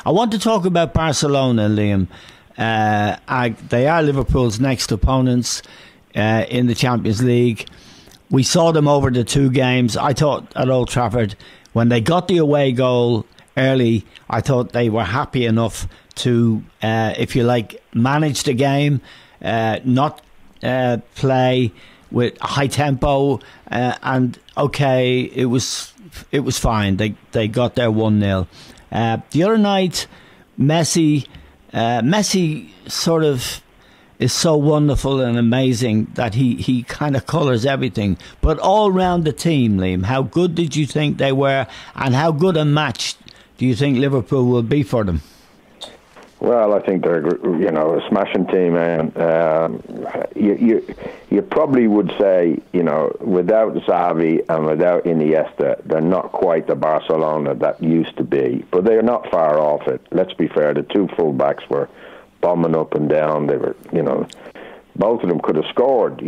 I want to talk about Barcelona, Liam. They are Liverpool's next opponents in the Champions League. We saw them over the 2 games. I thought at Old Trafford, when they got the away goal early, I thought they were happy enough to, if you like, manage the game, not play with high tempo, and okay, it was fine. They got their 1-0. The other night, Messi sort of is so wonderful and amazing that he kind of colours everything. But all round the team, Liam, how good did you think they were, and how good a match do you think Liverpool will be for them? Well, I think they're, a smashing team, and you probably would say, without Xavi and without Iniesta, they're not quite the Barcelona that used to be, but they're not far off it. Let's be fair, the 2 full-backs were bombing up and down. They were, both of them could have scored.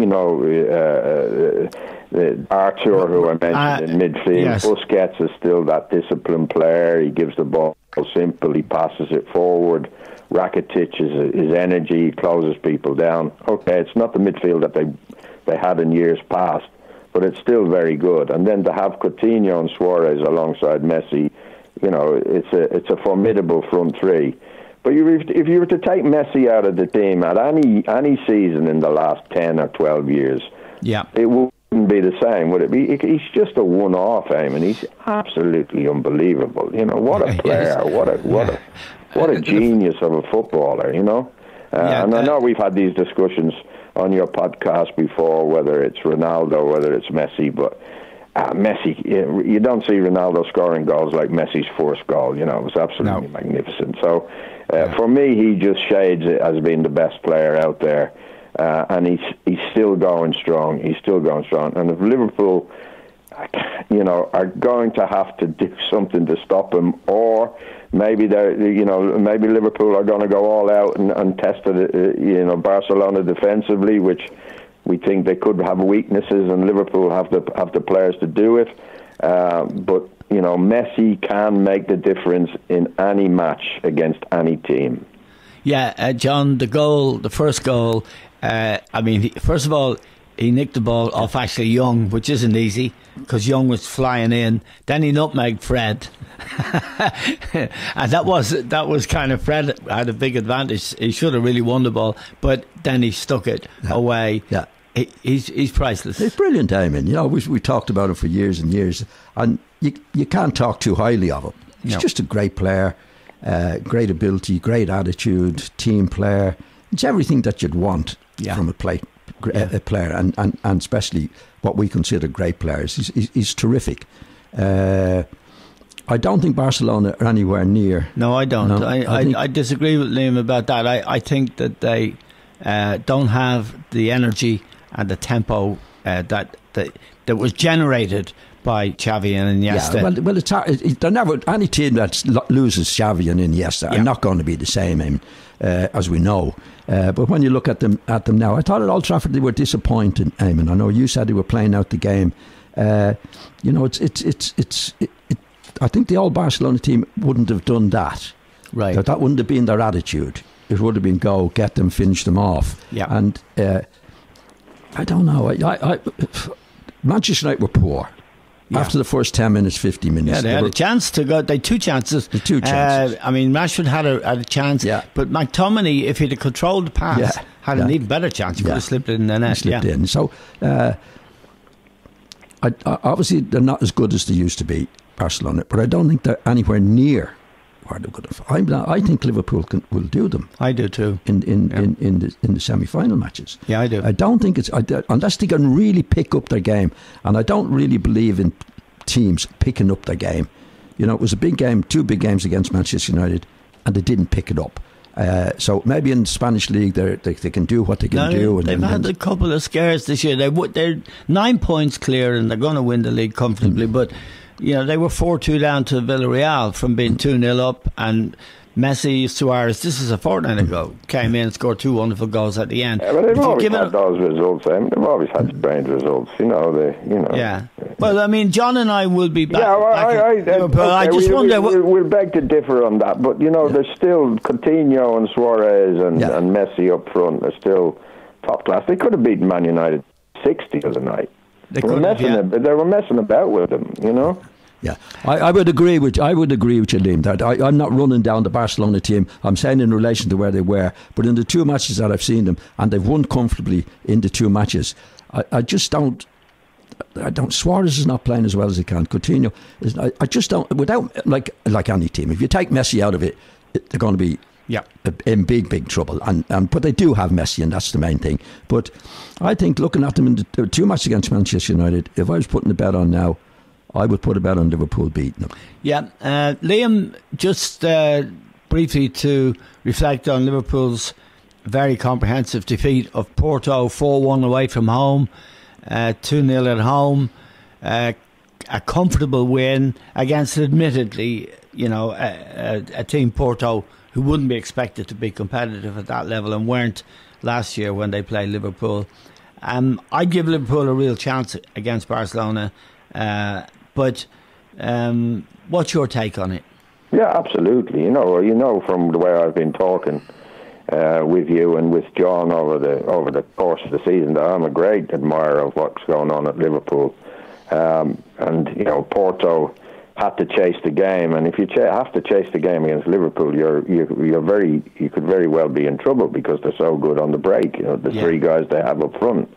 Arthur, who I mentioned in midfield, yes. Busquets is still that disciplined player. He gives the ball simple, he passes it forward. Rakitic is his energy, he closes people down. Okay, it's not the midfield that they had in years past, but it's still very good. And then to have Coutinho and Suarez alongside Messi, it's a formidable front 3. But if you were to take Messi out of the team at any season in the last 10 or 12 years, it wouldn't be the same, would it be? He's just a one-off, Eamon. He's absolutely unbelievable. What a player! What a genius of a footballer! And I know we've had these discussions on your podcast before, whether it's Ronaldo, whether it's Messi, but Messi, you don't see Ronaldo scoring goals like Messi's first goal. It was absolutely magnificent. So, for me, he just shades it as being the best player out there, and he's still going strong. He's still going strong. And if Liverpool, are going to have to do something to stop him, or maybe maybe Liverpool are going to go all out and test it, Barcelona defensively, which we think they could have weaknesses, and Liverpool have the players to do it. But Messi can make the difference in any match against any team. Yeah, John, the first goal. First of all, he nicked the ball off actually Young, which isn't easy because Young was flying in. Then he nutmegged Fred, and that was kind of, Fred had a big advantage. He should have really won the ball, but then he stuck it away. Yeah. He's priceless. It's brilliant, Eamon. We talked about him for years and years, and you can't talk too highly of him. He's just a great player, great ability, great attitude, team player. It's everything that you'd want from a player, and especially what we consider great players. He's terrific. I don't think Barcelona are anywhere near. No, I don't. No, I disagree with Liam about that. I think that they don't have the energy and the tempo that was generated by Xavi and Iniesta. Yeah, well, it's hard. They're never, any team that loses Xavi and Iniesta are not going to be the same, as we know. But when you look at them now, I thought at Old Trafford they were disappointing, Eamon. I know you said they were playing out the game. I think the old Barcelona team wouldn't have done that. Right. That wouldn't have been their attitude. It would have been go, get them, finish them off. Yeah. And I don't know. Manchester United were poor. Yeah. After the first 10 minutes, 50 minutes. Yeah, they had a chance to go. They had 2 chances. Rashford had a chance. Yeah. But McTominay, if he'd have controlled the pass, had an even better chance. He could have slipped it in the net. Slipped in. So, obviously, they're not as good as they used to be, Barcelona. But I don't think they're anywhere near where they're good. I think Liverpool will do them. I do too. In the semi-final matches. Yeah, I do. I don't think unless they can really pick up their game, and I don't really believe in teams picking up their game. It was a big game, 2 big games against Manchester United, and they didn't pick it up. So maybe in the Spanish league they can do what they can do. And they've had a couple of scares this year. They're 9 points clear, and they're going to win the league comfortably. But they were 4-2 down to Villarreal from being 2-0 up, and Messi, Suarez, this is a fortnight ago, came in and scored 2 wonderful goals at the end. Yeah, but they've always had those results. They've always had strange results. Yeah. Well, I mean, John and I will be back. Yeah, I just wonder. We'll beg to differ on that, but there's still Coutinho and Suarez and Messi up front. They're still top class. They could have beaten Man United 60 the other night. They were messing about with them. Yeah, I would agree with you, Liam, that I'm not running down the Barcelona team. I'm saying in relation to where they were, but in the 2 matches that I've seen them, and they've won comfortably in the 2 matches, I just don't. Suarez is not playing as well as he can. Coutinho is. I just don't. Without like any team, if you take Messi out of it, they're going to be in big trouble. But they do have Messi, and that's the main thing. But I think looking at them in the 2 matches against Manchester United, if I was putting the bet on now, I would put a bet on Liverpool beating them. Yeah. Liam, just briefly to reflect on Liverpool's very comprehensive defeat of Porto, 4-1 away from home, 2-0 at home, a comfortable win against, admittedly, a team, Porto, who wouldn't be expected to be competitive at that level and weren't last year when they played Liverpool. I'd give Liverpool a real chance against Barcelona. But what's your take on it? Yeah, absolutely. From the way I've been talking with you and with John over the course of the season, that I'm a great admirer of what's going on at Liverpool. Porto had to chase the game, and if you have to chase the game against Liverpool, you could very well be in trouble because they're so good on the break. The 3 guys they have up front.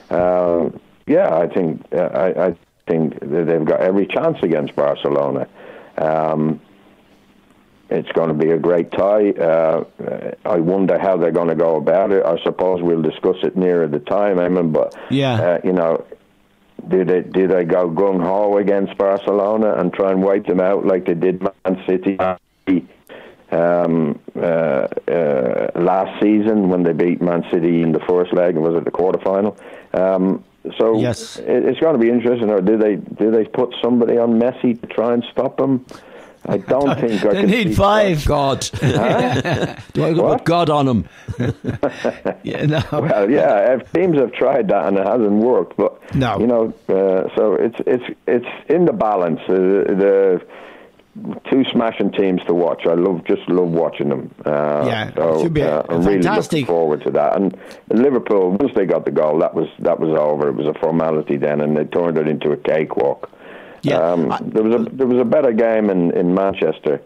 I think they've got every chance against Barcelona. It's going to be a great tie. I wonder how they're going to go about it. I suppose we'll discuss it nearer the time, Eamon. But do they go gung ho against Barcelona and try and wipe them out like they did Man City last season when they beat Man City in the first leg? Was it the quarterfinal? So yes. It's going to be interesting. Or do they put somebody on Messi to try and stop him? I don't think they need 5. God. Huh? Do I go put God on him? Well, if teams have tried that and it hasn't worked, but so it's in the balance. The 2 smashing teams to watch. I love watching them. It should be I'm really looking forward to that. And Liverpool, once they got the goal, that was over. It was a formality then, and they turned it into a cakewalk. There was a better game in Manchester.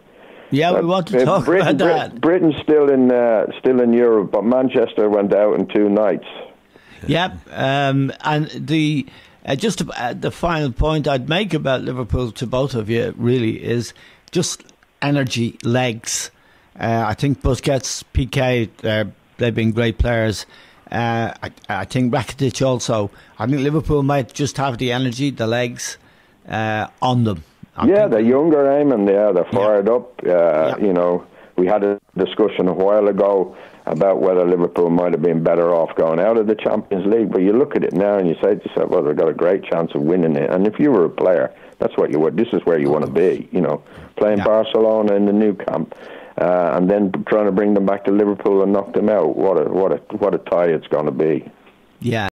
Yeah, we want to talk about that. Britain's still in Europe, but Manchester went out in 2 nights. Yep, and the the final point I'd make about Liverpool to both of you really is just energy, legs. I think Busquets, PK, they've been great players. I think Rakitic also. I think Liverpool might just have the energy, the legs on them. They're younger, Eamon. They're fired up. We had a discussion a while ago about whether Liverpool might have been better off going out of the Champions League. But you look at it now and you say to yourself, well, they've got a great chance of winning it. And if you were a player, that's what you would. This is where you want to be, playing Barcelona in the new camp. And then trying to bring them back to Liverpool and knock them out. What a tie it's going to be. Yeah.